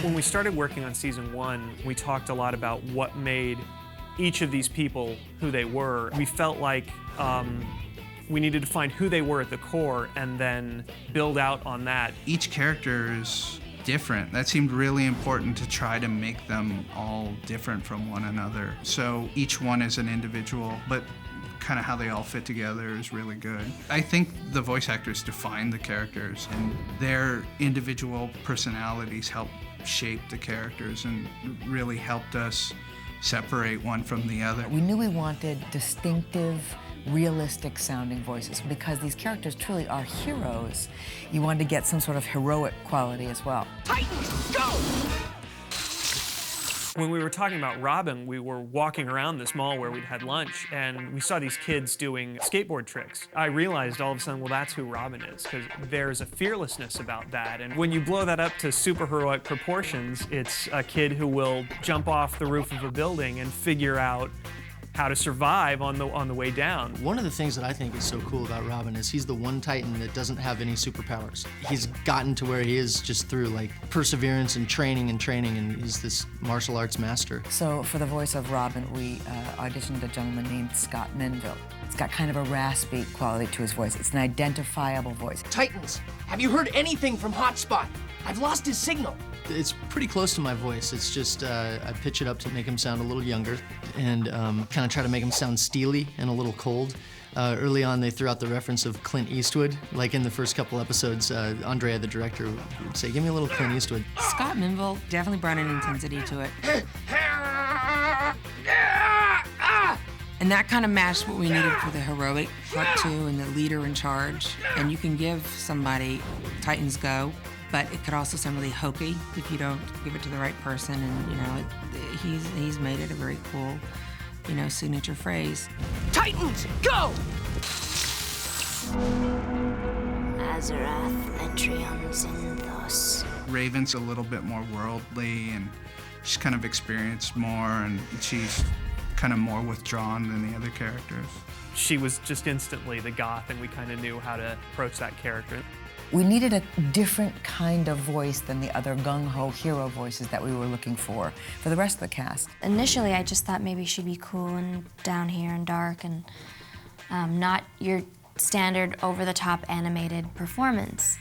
When we started working on season 1, we talked a lot about what made each of these people who they were. We felt like we needed to find who they were at the core and then build out on that. Each character is different. That seemed really important to try to make them all different from one another. So each one is an individual, but kind of how they all fit together is really good. I think the voice actors define the characters, and their individual personalities help shape the characters and really helped us separate one from the other. We knew we wanted distinctive, realistic sounding voices because these characters truly are heroes. You wanted to get some sort of heroic quality as well. Titans, go! When we were talking about Robin, we were walking around this mall where we'd had lunch, and we saw these kids doing skateboard tricks. I realized all of a sudden, well, that's who Robin is, because there's a fearlessness about that. And when you blow that up to superheroic proportions, it's a kid who will jump off the roof of a building and figure out how to survive on the way down. One of the things that I think is so cool about Robin is he's the one Titan that doesn't have any superpowers. He's gotten to where he is just through like perseverance and training, and he's this martial arts master. So for the voice of Robin, we auditioned a gentleman named Scott Menville. It's got kind of a raspy quality to his voice. It's an identifiable voice. Titans, have you heard anything from Hotspot? I've lost his signal. It's pretty close to my voice. It's just I pitch it up to make him sound a little younger and kind of try to make him sound steely and a little cold. Early on, they threw out the reference of Clint Eastwood. Like in the first couple episodes, Andrea, the director, would say, "Give me a little Clint Eastwood." Scott Menville definitely brought an intensity to it. And that kind of matched what we needed for the heroic part 2 and the leader in charge. And you can give somebody Titans Go, but it could also sound really hokey if you don't give it to the right person. And, you know, he's made it a very cool, you know, signature phrase. Titans, go! Azarath, Metrion, Zinthos. Raven's a little bit more worldly, and she's kind of experienced more, and she's kind of more withdrawn than the other characters. She was just instantly the goth, and we kind of knew how to approach that character. We needed a different kind of voice than the other gung-ho hero voices that we were looking for the rest of the cast. Initially, I just thought maybe she'd be cool and down here and dark and not your standard over-the-top animated performance.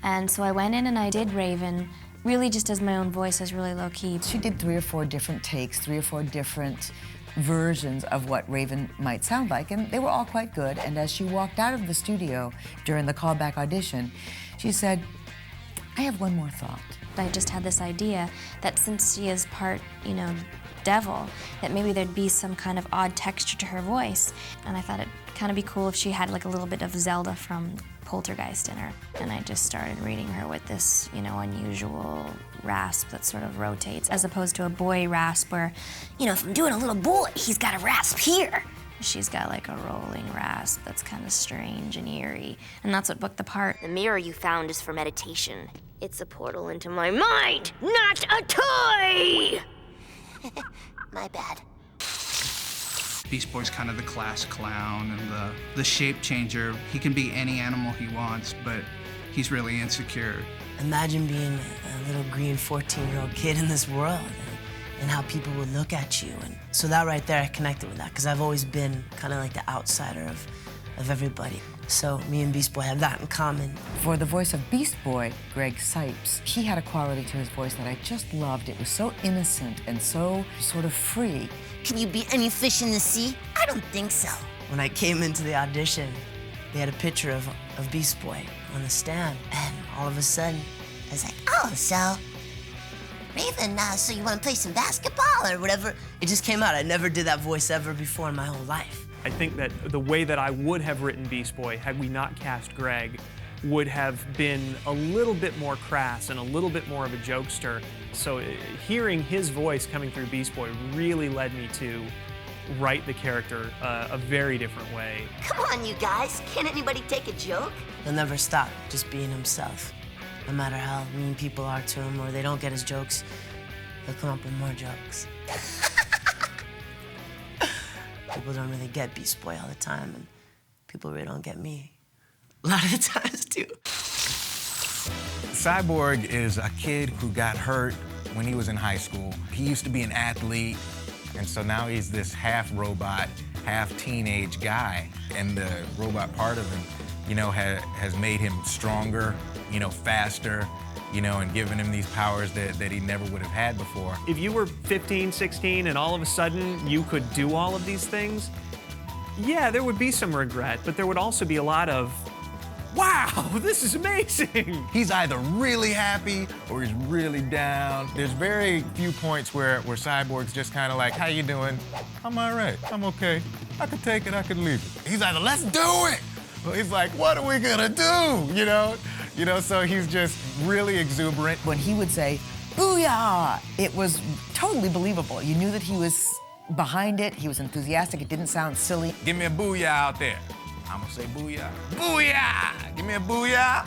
And so I went in and I did Raven, really just as my own voice, as really low-key. She did 3 or 4 different takes, 3 or 4 different versions of what Raven might sound like, and they were all quite good. And as she walked out of the studio during the callback audition, she said, "I have one more thought." I just had this idea that since she is part, you know, devil, that maybe there'd be some kind of odd texture to her voice. And I thought it'd kind of be cool if she had like a little bit of Zelda from Poltergeist in her. And I just started reading her with this, you know, unusual rasp that sort of rotates, as opposed to a boy rasp where, you know, if I'm doing a little boy, he's got a rasp here. She's got like a rolling rasp that's kind of strange and eerie, and that's what booked the part. The mirror you found is for meditation. It's a portal into my mind, not a toy! My bad. Beast Boy's kind of the class clown and the shape changer. He can be any animal he wants, but he's really insecure. Imagine being a little green 14-year-old kid in this world and how people would look at you. And so that right there, I connected with that because I've always been kind of like the outsider of everybody. So me and Beast Boy have that in common. For the voice of Beast Boy, Greg Sipes, he had a quality to his voice that I just loved. It was so innocent and so sort of free. Can you beat any fish in the sea? I don't think so. When I came into the audition, they had a picture of Beast Boy on the stand, and all of a sudden, I was like, oh, so, Raven, so you want to play some basketball or whatever? It just came out. I never did that voice ever before in my whole life. I think that the way that I would have written Beast Boy, had we not cast Greg, would have been a little bit more crass and a little bit more of a jokester. So hearing his voice coming through Beast Boy really led me to write the character a very different way. Come on, you guys. Can't anybody take a joke? He'll never stop just being himself. No matter how mean people are to him or they don't get his jokes, he'll come up with more jokes. People don't really get Beast Boy all the time, and people really don't get me. a lot of the times too. Cyborg is a kid who got hurt when he was in high school. He used to be an athlete, and so now he's this half robot, half teenage guy. And the robot part of him, you know, has made him stronger, you know, faster, you know, and given him these powers that he never would have had before. If you were 15, 16, and all of a sudden you could do all of these things, yeah, there would be some regret, but there would also be a lot of, wow, this is amazing. He's either really happy or he's really down. There's very few points where Cyborg's just kind of like, how you doing? I'm all right, I'm okay. I could take it, I could leave it. He's either, let's do it, or he's like, what are we gonna do, you know? So he's just really exuberant. When he would say, booyah, it was totally believable. You knew that he was behind it, he was enthusiastic, it didn't sound silly. Give me a booyah out there. I'm gonna say booyah. Booyah! Give me a booyah.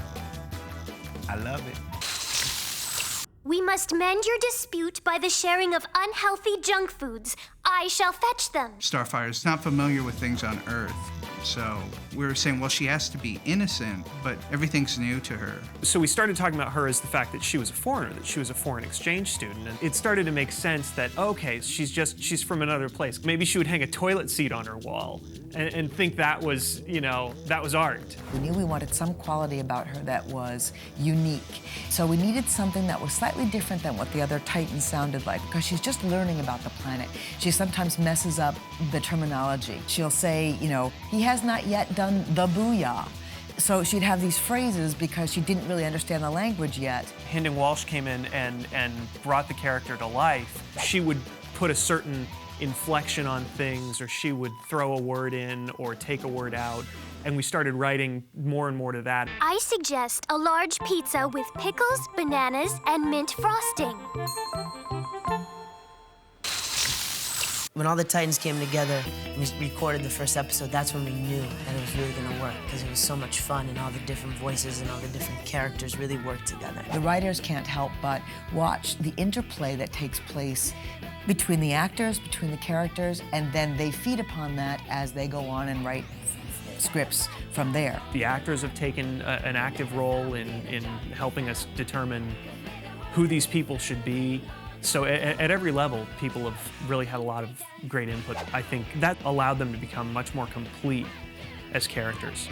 I love it. We must mend your dispute by the sharing of unhealthy junk foods. I shall fetch them. Starfire's not familiar with things on Earth. So we were saying, well, she has to be innocent, but everything's new to her. So we started talking about her as the fact that she was a foreigner, that she was a foreign exchange student. And it started to make sense that, okay, she's from another place. Maybe she would hang a toilet seat on her wall and think that was, you know, that was art. We knew we wanted some quality about her that was unique. So we needed something that was slightly different than what the other Titans sounded like, because she's just learning about the planet. She sometimes messes up the terminology. She'll say, you know, he has not yet done the booyah. So she'd have these phrases because she didn't really understand the language yet. Hynden Walsh came in and brought the character to life. She would put a certain inflection on things, or she would throw a word in or take a word out, and we started writing more and more to that. I suggest a large pizza with pickles, bananas, and mint frosting. When all the Titans came together and we recorded the first episode, that's when we knew that it was really gonna work, because it was so much fun and all the different voices and all the different characters really worked together. The writers can't help but watch the interplay that takes place between the actors, between the characters, and then they feed upon that as they go on and write scripts from there. The actors have taken an active role in helping us determine who these people should be. So at every level, people have really had a lot of great input. I think that allowed them to become much more complete as characters.